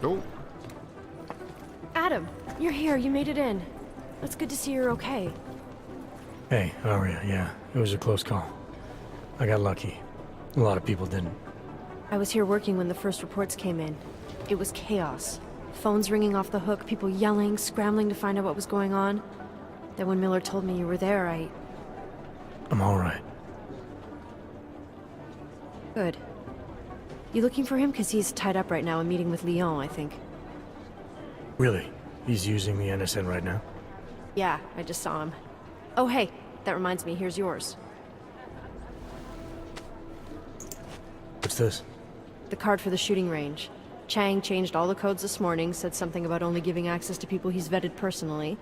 Oh, Adam, you're here. You made it in. It's good to see you're okay. Hey, how are you? Yeah, it was a close call. I got lucky. A lot of people didn't. I was here working when the first reports came in. It was chaos. Phones ringing off the hook, people yelling, scrambling to find out what was going on. Then when Miller told me you were there, I'm alright. Good. You looking for him? Because he's tied up right now, a meeting with Lyon, I think. Really? He's using the NSN right now? Yeah, I just saw him. Oh, hey, that reminds me, here's yours. What's this? The card for the shooting range. Chang changed all the codes this morning, said something about only giving access to people he's vetted personally.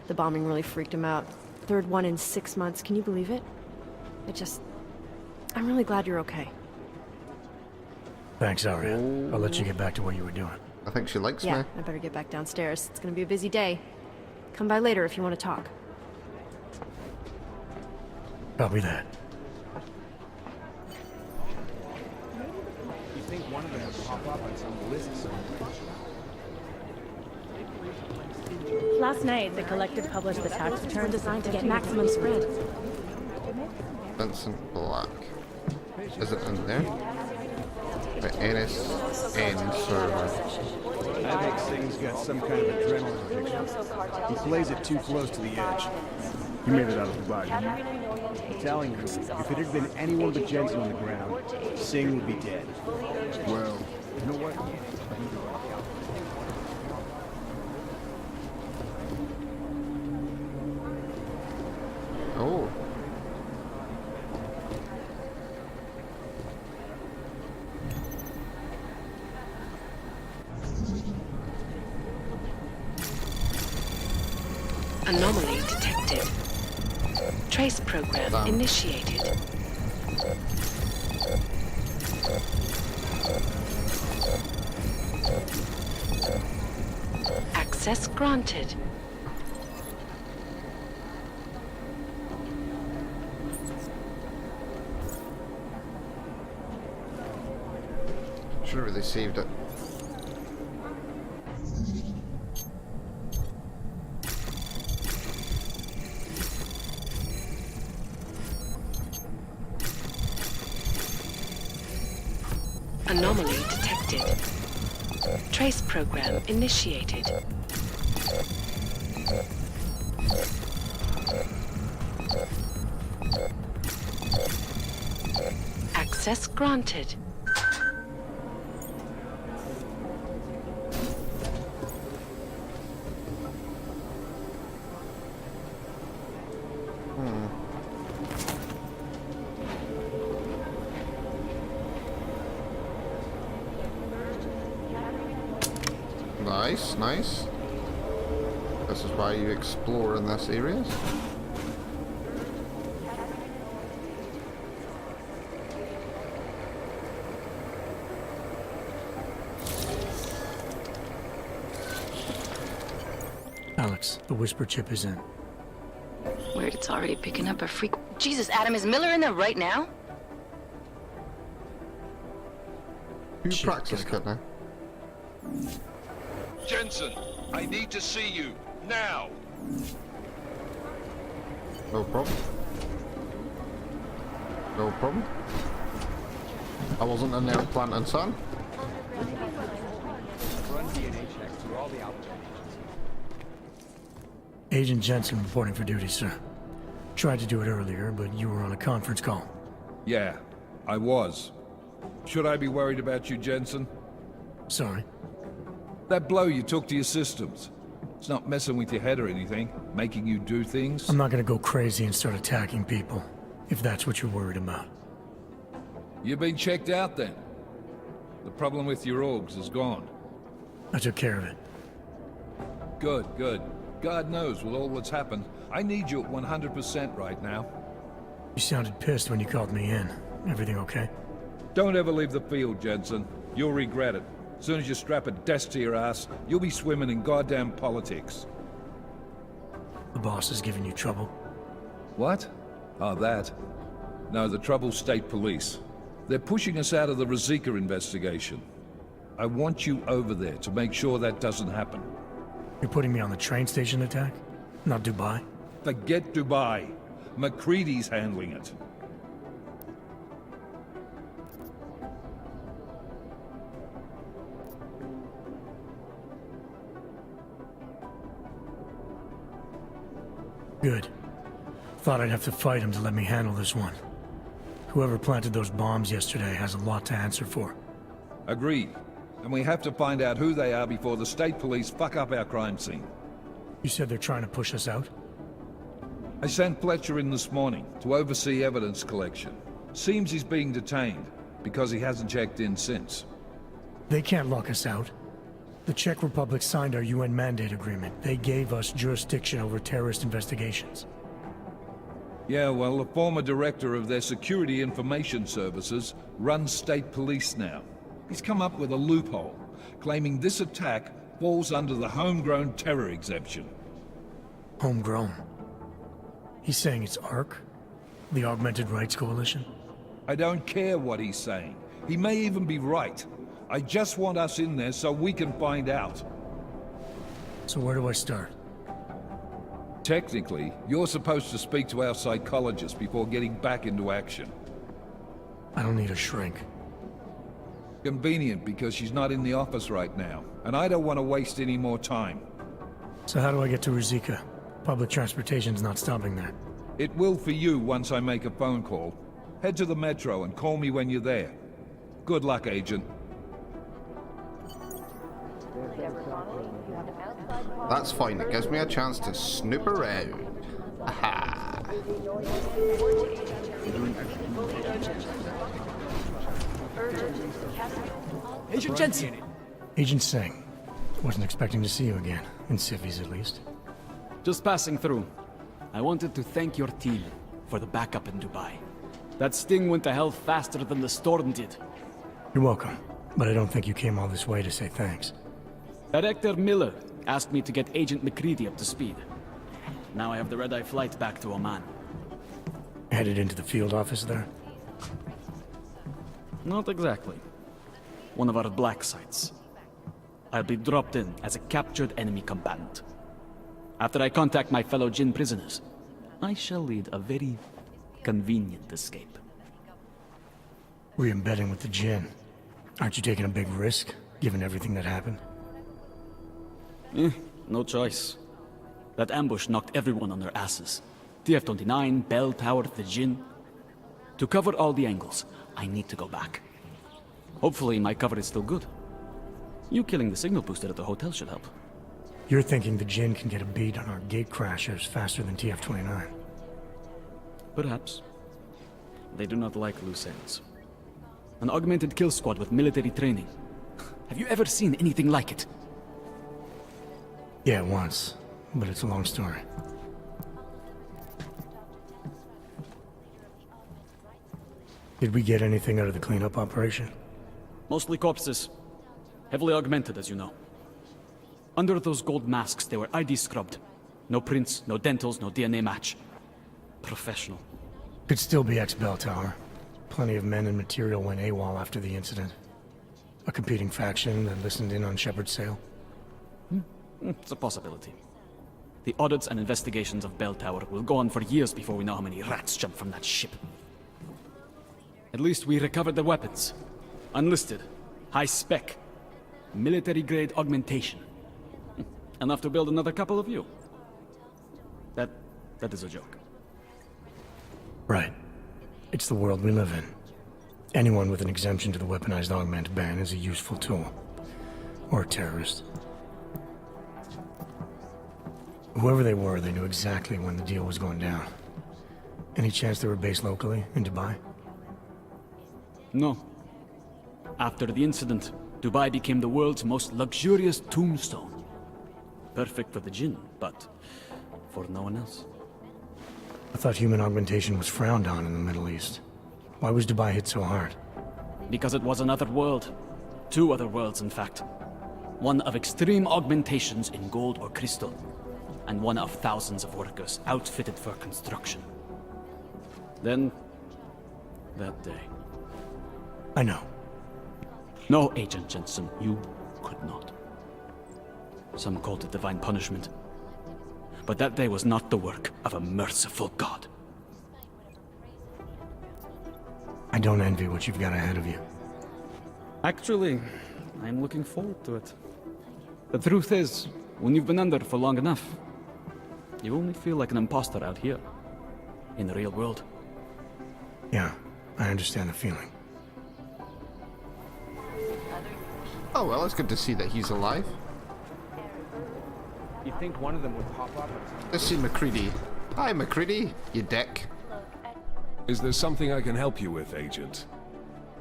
The bombing really freaked him out. Third one in 6 months, can you believe it? I'm really glad you're okay. Thanks, Arya. I'll let you get back to what you were doing. I think she likes Yeah, me. I better get back downstairs. It's gonna be a busy day. Come by later if you want to talk. Copy that. You think one of them would pop up on some list somewhere? Last night, the collective published the tax return designed to get maximum spread. Vincent Black. Is it in there? The NSN server. I think Sing's got some kind of adrenaline addiction. He plays it too close to the edge. You made it out of the bag, didn't you? I'm telling you, if it had been anyone but Jensen on the ground, Sing would be dead. Well, you know what? Oh. Anomaly detected. Trace program initiated. Access granted. Should have really saved it. Anomaly detected. Trace program initiated. Access granted. Nice, nice. This is why you explore in this area. Alex, the whisper chip is in. Weird, it's already picking up a freak. Jesus, Adam, is Miller in there right now? Who Shit, practice gotta kit now? Jensen, I need to see you, now! No problem. No problem. I wasn't in there planting sun. Run DNA checks through all the outfits. Agent Jensen reporting for duty, sir. Tried to do it earlier, but you were on a conference call. Yeah, I was. Should I be worried about you, Jensen? Sorry. That blow you took to your systems. It's not messing with your head or anything, making you do things? I'm not gonna go crazy and start attacking people, if that's what you're worried about. You've been checked out then. The problem with your orgs is gone. I took care of it. Good, good. God knows with all that's happened, I need you at 100% right now. You sounded pissed when you called me in. Everything okay? Don't ever leave the field, Jensen. You'll regret it. As soon as you strap a desk to your ass, you'll be swimming in goddamn politics. The boss is giving you trouble? What? Oh, that. No, the Trouble's state police. They're pushing us out of the Ruzicka investigation. I want you over there to make sure that doesn't happen. You're putting me on the train station attack? Not Dubai? Forget Dubai. McCready's handling it. Good. Thought I'd have to fight him to let me handle this one. Whoever planted those bombs yesterday has a lot to answer for. Agreed. And we have to find out who they are before the state police fuck up our crime scene. You said they're trying to push us out? I sent Fletcher in this morning to oversee evidence collection. Seems he's being detained, because he hasn't checked in since. They can't lock us out. The Czech Republic signed our UN mandate agreement. They gave us jurisdiction over terrorist investigations. Yeah, well, the former director of their security information services runs state police now. He's come up with a loophole, claiming this attack falls under the homegrown terror exemption. Homegrown? He's saying it's ARC? The Augmented Rights Coalition? I don't care what he's saying. He may even be right. I just want us in there so we can find out. So where do I start? Technically, you're supposed to speak to our psychologist before getting back into action. I don't need a shrink. Convenient because she's not in the office right now, and I don't want to waste any more time. So how do I get to Rizika? Public transportation's not stopping there. It will for you once I make a phone call. Head to the metro and call me when you're there. Good luck, Agent. That's fine, it gives me a chance to snoop around. Aha! Agent Jensen! Agent Singh. Wasn't expecting to see you again. In civvies, at least. Just passing through. I wanted to thank your team for the backup in Dubai. That sting went to hell faster than the storm did. You're welcome. But I don't think you came all this way to say thanks. Director Miller asked me to get Agent McCready up to speed. Now I have the red-eye flight back to Oman. Headed into the field office there? Not exactly. One of our black sites. I'll be dropped in as a captured enemy combatant. After I contact my fellow Jinn prisoners, I shall lead a very convenient escape. Re-embedding with the Jinn. Aren't you taking a big risk, given everything that happened? No choice. That ambush knocked everyone on their asses. TF-29, Bell Tower, the Jinn. To cover all the angles, I need to go back. Hopefully my cover is still good. You killing the signal booster at the hotel should help. You're thinking the Jinn can get a beat on our gate crashers faster than TF-29. Perhaps. They do not like loose ends. An augmented kill squad with military training. Have you ever seen anything like it? Yeah, once. But it's a long story. Did we get anything out of the cleanup operation? Mostly corpses. Heavily augmented, as you know. Under those gold masks, they were ID scrubbed. No prints, no dentals, no DNA match. Professional. Could still be ex-Bell Tower. Plenty of men and material went AWOL after the incident. A competing faction that listened in on Shepard's sale. It's a possibility. The audits and investigations of Bell Tower will go on for years before we know how many rats jumped from that ship. At least we recovered the weapons. Unlisted. High spec. Military-grade augmentation. Enough to build another couple of you. That is a joke. Right. It's the world we live in. Anyone with an exemption to the weaponized augment ban is a useful tool. Or a terrorist. Whoever they were, they knew exactly when the deal was going down. Any chance they were based locally, in Dubai? No. After the incident, Dubai became the world's most luxurious tombstone. Perfect for the Jinn, but for no one else. I thought human augmentation was frowned on in the Middle East. Why was Dubai hit so hard? Because it was another world. Two other worlds, in fact. One of extreme augmentations in gold or crystal, and one of thousands of workers outfitted for construction. Then, that day. I know. No, Agent Jensen, you could not. Some called it divine punishment. But that day was not the work of a merciful God. I don't envy what you've got ahead of you. Actually, I'm looking forward to it. The truth is, when you've been under for long enough, you only feel like an imposter out here, in the real world. Yeah, I understand the feeling. Oh well, it's good to see that he's alive. You think one of them would pop up? Let's see McCready. Hi McCready, you dick. Is there something I can help you with, Agent?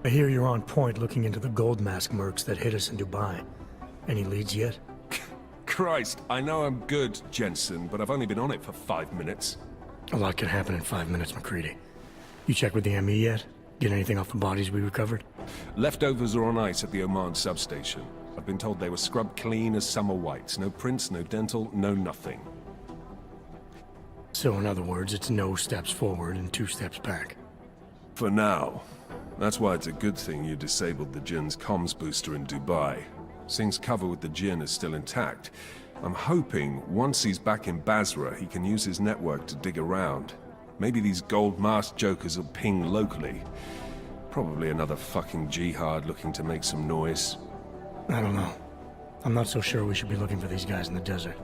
I hear you're on point looking into the gold mask mercs that hit us in Dubai. Any leads yet? Christ, I know I'm good, Jensen, but I've only been on it for 5 minutes. A lot can happen in 5 minutes, McCready. You checked with the ME yet? Get anything off the bodies we recovered? Leftovers are on ice at the Oman substation. I've been told they were scrubbed clean as summer whites. No prints, no dental, no nothing. So in other words, it's no steps forward and 2 steps back. For now. That's why it's a good thing you disabled the Jinn's comms booster in Dubai. Singh's cover with the Jinn is still intact. I'm hoping once he's back in Basra, he can use his network to dig around. Maybe these gold mask jokers will ping locally. Probably another fucking jihad looking to make some noise. I don't know. I'm not so sure we should be looking for these guys in the desert.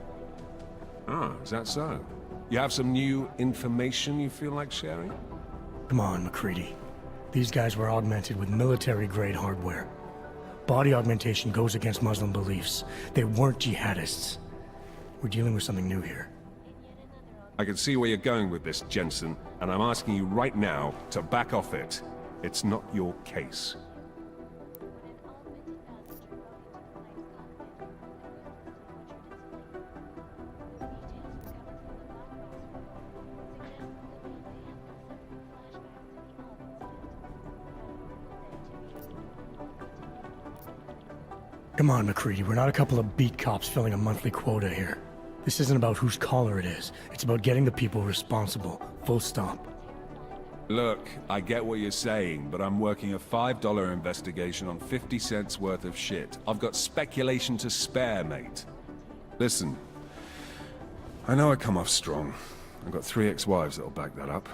Ah, is that so? You have some new information you feel like sharing? Come on, McCready. These guys were augmented with military-grade hardware. Body augmentation goes against Muslim beliefs. They weren't jihadists. We're dealing with something new here. I can see where you're going with this, Jensen, and I'm asking you right now to back off it. It's not your case. Come on, McCready. We're not a couple of beat cops filling a monthly quota here. This isn't about whose collar it is. It's about getting the people responsible. Full stop. Look, I get what you're saying, but I'm working a $5 investigation on 50 cents worth of shit. I've got speculation to spare, mate. Listen, I know I come off strong. I've got 3 ex-wives that'll back that up.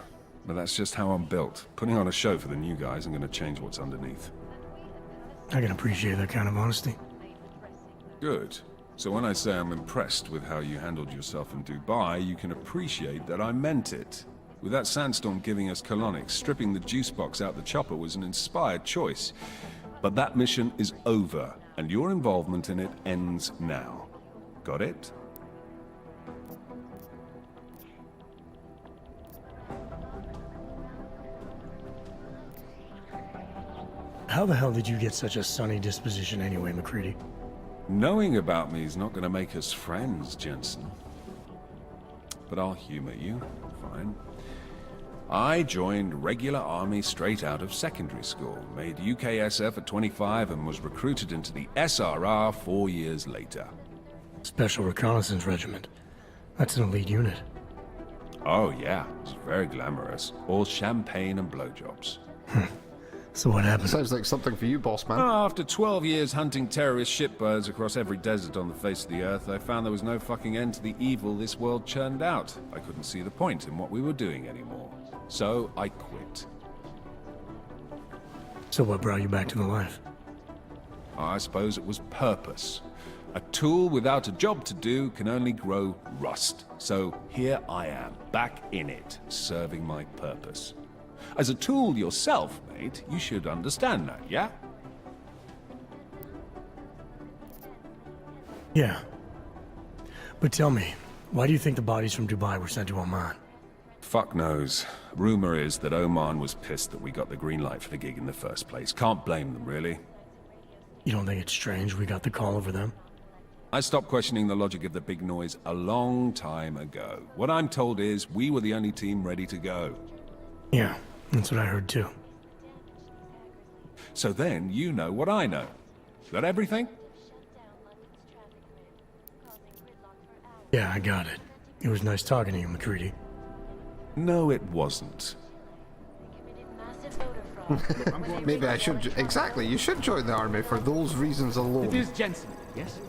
But that's just how I'm built. Putting on a show for the new guys, I'm gonna change what's underneath. I can appreciate that kind of honesty. Good. So when I say I'm impressed with how you handled yourself in Dubai, you can appreciate that I meant it. With that sandstorm giving us colonics, stripping the juice box out the chopper was an inspired choice. But that mission is over, and your involvement in it ends now. Got it? How the hell did you get such a sunny disposition anyway, McCready? Knowing about me is not going to make us friends, Jensen. But I'll humor you. Fine. I joined regular army straight out of secondary school, made UKSF at 25 and was recruited into the SRR 4 years later. Special Reconnaissance Regiment. That's an elite unit. Oh yeah, it's very glamorous. All champagne and blowjobs. So what happened? Sounds like something for you, boss man. After 12 years hunting terrorist shitbirds across every desert on the face of the earth, I found there was no fucking end to the evil this world churned out. I couldn't see the point in what we were doing anymore. So I quit. So what brought you back to the life? I suppose it was purpose. A tool without a job to do can only grow rust. So here I am, back in it, serving my purpose. As a tool yourself, mate, you should understand that, yeah? Yeah. But tell me, why do you think the bodies from Dubai were sent to Oman? Fuck knows. Rumor is that Oman was pissed that we got the green light for the gig in the first place. Can't blame them, really. You don't think it's strange we got the call over them? I stopped questioning the logic of the big noise a long time ago. What I'm told is we were the only team ready to go. Yeah, that's what I heard too. So then you know what I know. Is that everything? Yeah, I got it. It was nice talking to you, McCready. No, it wasn't. Committed massive voter fraud Maybe I should... Exactly, you should join the army for those reasons alone. It is Jensen, yes?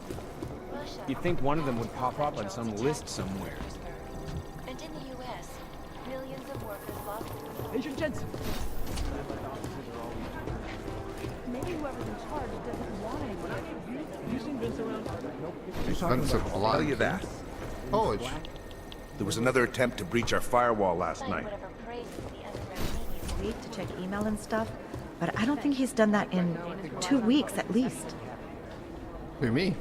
You'd think one of them would pop up on some list somewhere. And in the U.S., millions of workers lost. Agent Jensen! Maybe whoever's in charge doesn't want anyone. You seen Vince around? Vincent I'll Black. tell you that. Oh, There was another attempt to breach our firewall last night. Week to check email and stuff, but I don't think he's done that in 2 weeks at least. who, me?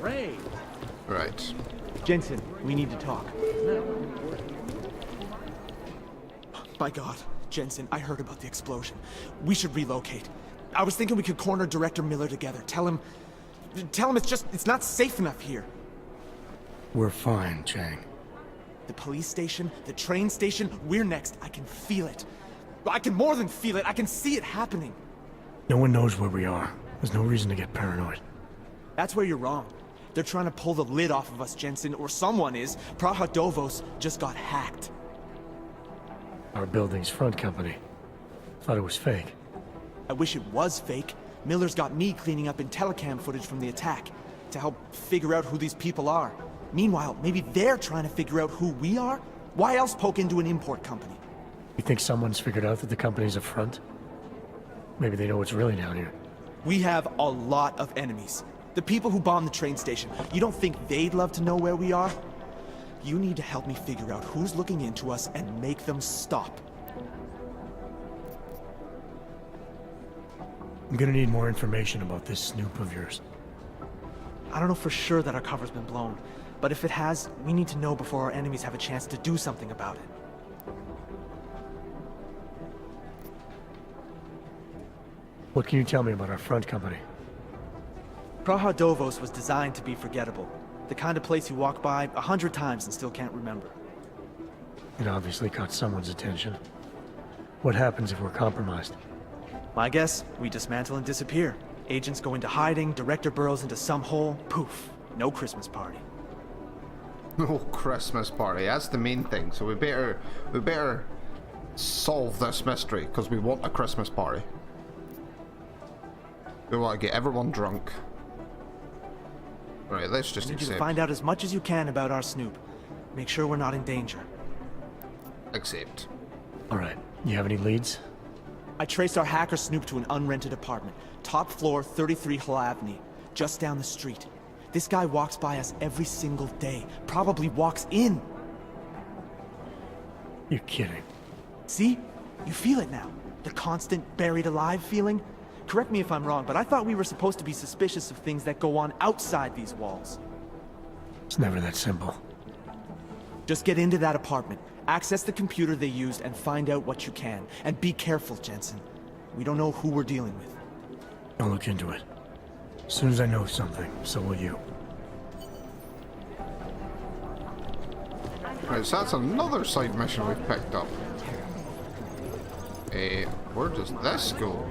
Ray! Right. Jensen, we need to talk. By God, Jensen, I heard about the explosion. We should relocate. I was thinking we could corner Director Miller together. Tell him it's not safe enough here. We're fine, Chang. The police station, the train station, we're next. I can feel it. I can more than feel it. I can see it happening. No one knows where we are. There's no reason to get paranoid. That's where you're wrong. They're trying to pull the lid off of us, Jensen, or someone is. Praha Dovos just got hacked. Our building's front company. Thought it was fake. I wish it was fake. Miller's got me cleaning up IntelliCam footage from the attack to help figure out who these people are. Meanwhile, maybe they're trying to figure out who we are? Why else poke into an import company? You think someone's figured out that the company's a front? Maybe they know what's really down here. We have a lot of enemies. The people who bombed the train station. You don't think they'd love to know where we are? You need to help me figure out who's looking into us and make them stop. I'm gonna need more information about this snoop of yours. I don't know for sure that our cover's been blown, but if it has, we need to know before our enemies have a chance to do something about it. What can you tell me about our front company? Praha Dovos was designed to be forgettable. The kind of place you walk by 100 times and still can't remember. It obviously caught someone's attention. What happens if we're compromised? My guess, we dismantle and disappear. Agents go into hiding, Director burrows into some hole, poof, no Christmas party. No Christmas party, that's the main thing. So we better solve this mystery, because we want a Christmas party. We want to get everyone drunk. Right, let's just I need you accept. to find out as much as you can about our Snoop. Make sure we're not in danger. Accept. Alright, you have any leads? I traced our hacker Snoop to an unrented apartment. Top floor, 33 Hlavny, just down the street. This guy walks by us every single day. Probably walks in. You're kidding. See? You feel it now. The constant buried alive feeling. Correct me if I'm wrong, but I thought we were supposed to be suspicious of things that go on outside these walls. It's never that simple. Just get into that apartment, access the computer they used, and find out what you can. And be careful, Jensen. We don't know who we're dealing with. I'll look into it. As soon as I know something, so will you. Right, so that's another side mission we've picked up. Where does this go?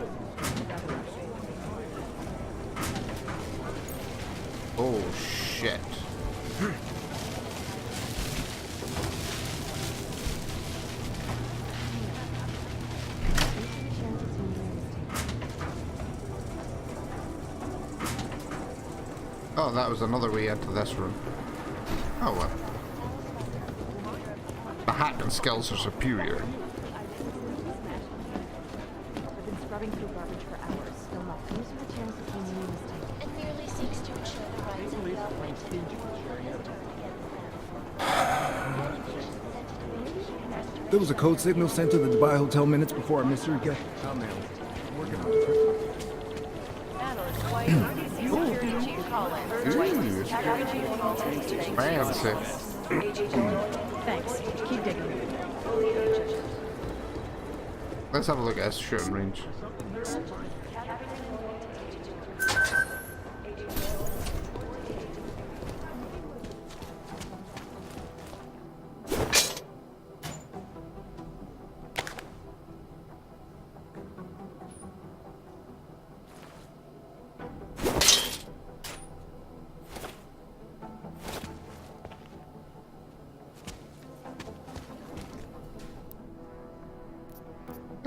Oh shit. Oh, that was another way into this room. Oh well. The hacking skills are superior. I've been scrubbing through garbage for hours. Still not. These are the chances we made a mistake. It merely seeks to ensure the rights of the augmented. There was a code signal sent to the Dubai Hotel minutes before our mystery get. I'll nail it. I'm working on it. Fancy. Thanks. Keep digging. Let's have a look at his shooting range.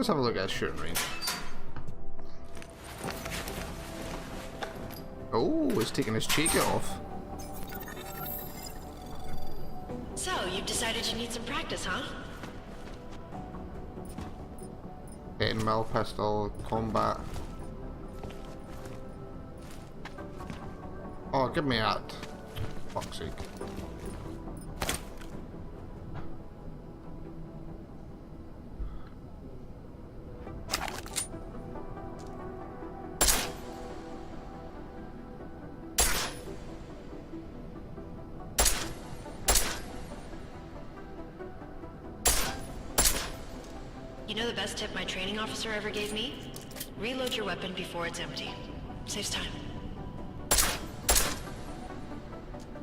Let's have a look at his shooting range. Oh, he's taking his cheek off. So, you've decided you need some practice, huh? 8mm pistol, combat. Oh, give me that. Fuck's sake. You know the best tip my training officer ever gave me? Reload your weapon before it's empty. Saves time.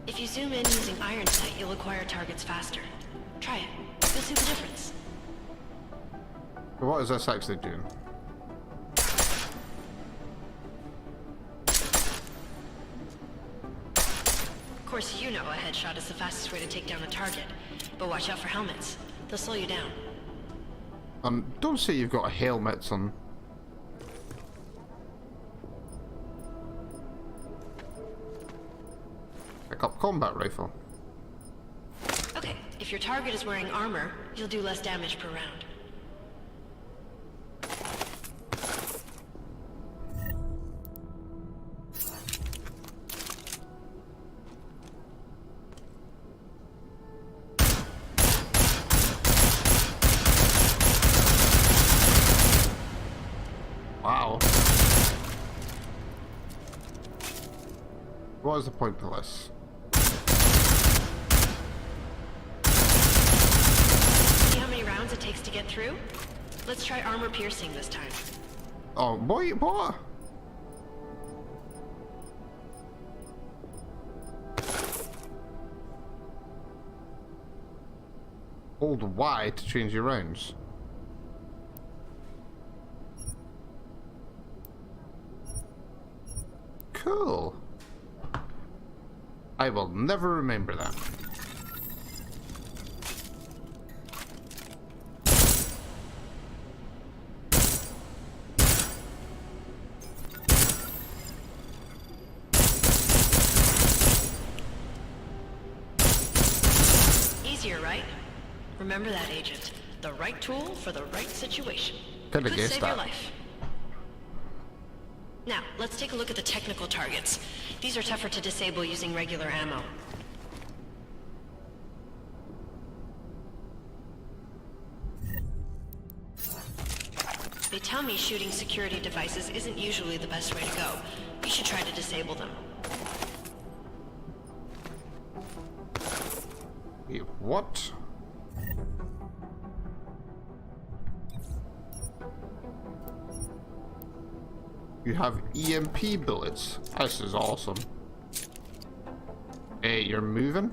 If you zoom in using iron sight, you'll acquire targets faster. Try it. You'll see the difference. What is this actually doing? Of course, you know a headshot is the fastest way to take down a target. But watch out for helmets. They'll slow you down. Don't say you've got helmets on. Pick up combat rifle. Okay, if your target is wearing armor, you'll do less damage per round. Wow. What is the point to this? See how many rounds it takes to get through? Let's try armor piercing this time. Oh, boy, what? Hold Y to change your rounds. Cool. I will never remember that. Easier, right? Remember that, Agent. The right tool for the right situation. Could Could save your life. Now, let's take a look at the technical targets. These are tougher to disable using regular ammo. They tell me shooting security devices isn't usually the best way to go. You should try to disable them. Wait, what? You have EMP bullets. This is awesome. Hey, you're moving?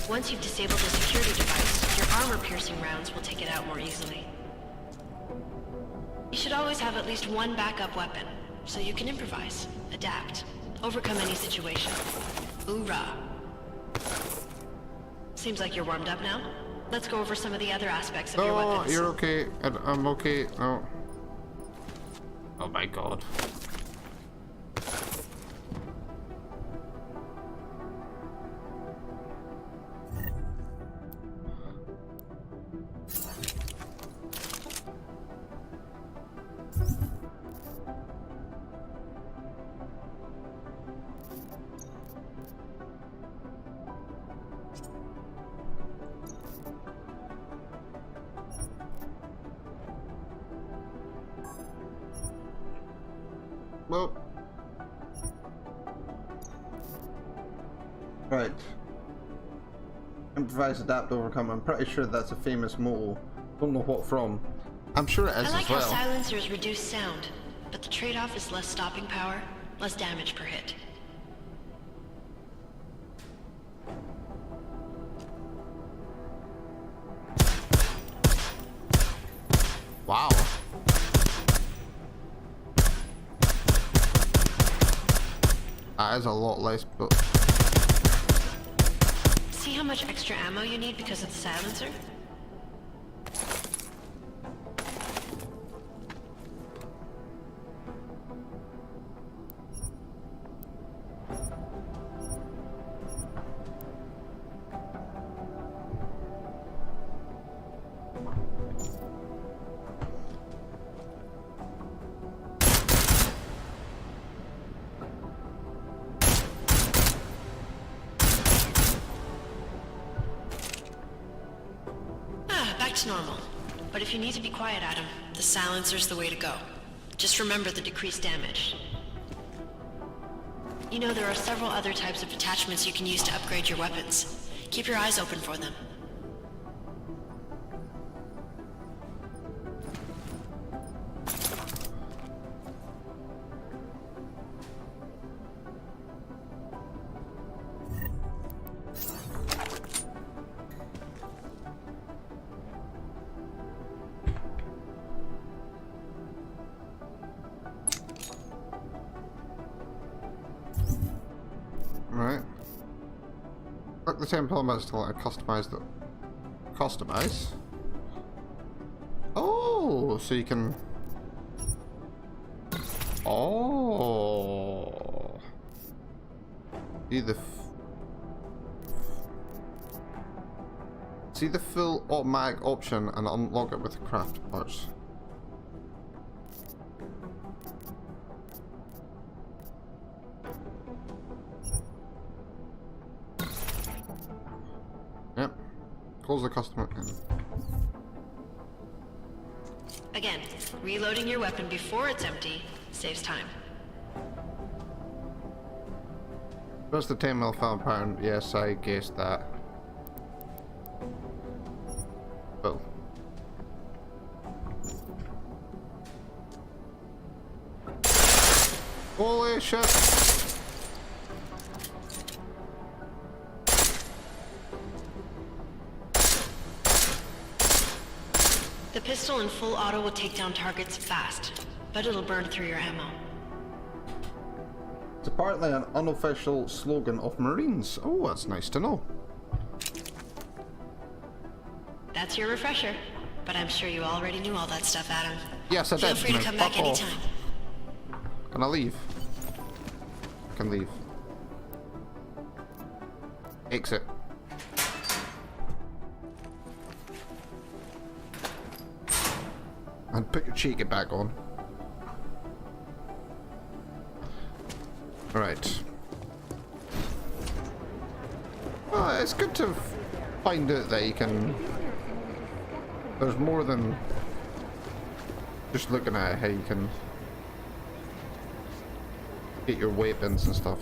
Once you've disabled the security device, your armor-piercing rounds will take it out more easily. You should always have at least one backup weapon, so you can improvise, adapt, overcome any situation. Hoorah! Seems like you're warmed up now. Let's go over some of the other aspects of your weapons. Oh, you're okay. I'm okay. Oh. Oh my god. Well, right. Improvise, adapt, overcome. I'm pretty sure that's a famous motto. Don't know what from. I'm sure it is I like as well. how silencers reduce sound, but the trade-off is less stopping power, less damage per hit. Wow. That is a lot less, but See how much extra ammo you need because of the silencer? Back to normal. But if you need to be quiet, Adam, the silencer's the way to go. Just remember the decreased damage. You know, there are several other types of attachments you can use to upgrade your weapons. Keep your eyes open for them. Right. Click the temple elements to let customize the... Customize? Oh, so you can... Oh. See the full automatic option and unlock it with craft parts. Yep. Close the customer in. Again, reloading your weapon before it's empty saves time. What's the 10mm film pattern? Yes, I guessed that. Well. Holy shit! The pistol in full auto will take down targets fast, but it'll burn through your ammo. It's apparently an unofficial slogan of Marines. Oh, that's nice to know. That's your refresher, but I'm sure you already knew all that stuff, Adam. Yes, I did. Feel free to come back anytime. Can I leave? I can leave. Exit. And put your cheeky back on. Right. Well, it's good to find out that you can... There's more than just looking at how you can get your weapons and stuff.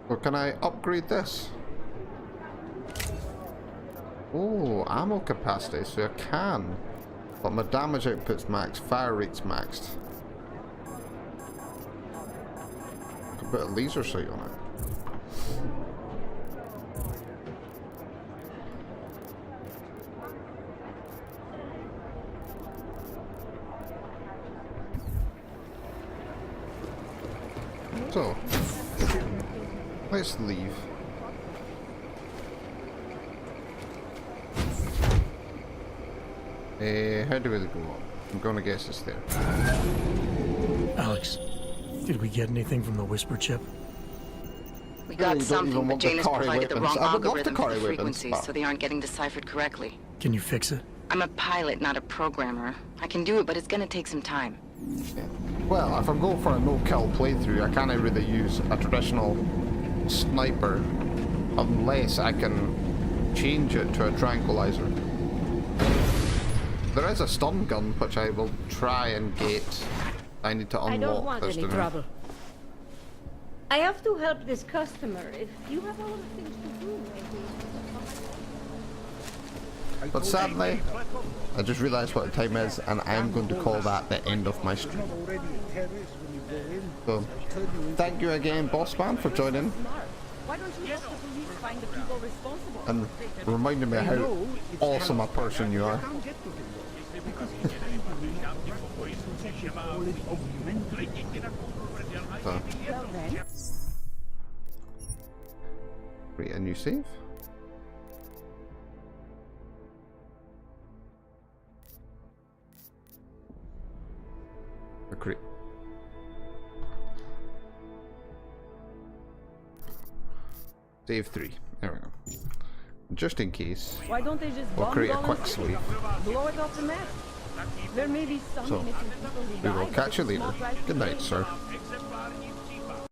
So can I upgrade this? Oh, ammo capacity, so I can. But my damage output's maxed, fire rate's maxed. Could put a laser sight on it. So, let's leave. How do we go up? I'm gonna guess it's there. Alex, did we get anything from the Whisper chip? We got something, but Janus provided the wrong algorithm for the weapons, frequencies, so they aren't getting deciphered correctly. Can you fix it? I'm a pilot, not a programmer. I can do it, but it's gonna take some time. Yeah. Well, if I'm going for a no-kill playthrough, I can't really use a traditional sniper unless I can change it to a tranquilizer. There is a stun gun which I will try and get. I need to unlock. I don't want this any trouble. I have to help this customer. If you have other things to do, maybe. But sadly, I just realised what the time is, and I'm going to call that the end of my stream. So, thank you again, Bossman, for joining. Why don't you help the police find the people responsible? And reminding me how awesome a person you are. So. Create a new save. Create. Save 3. There we go. Just in case, Why don't they just we'll bomb create a Golan quick City? save. Blow it off the map. There may be some So, innocent people who we will died, catch you but it's later. not right Good night, to sir. blame.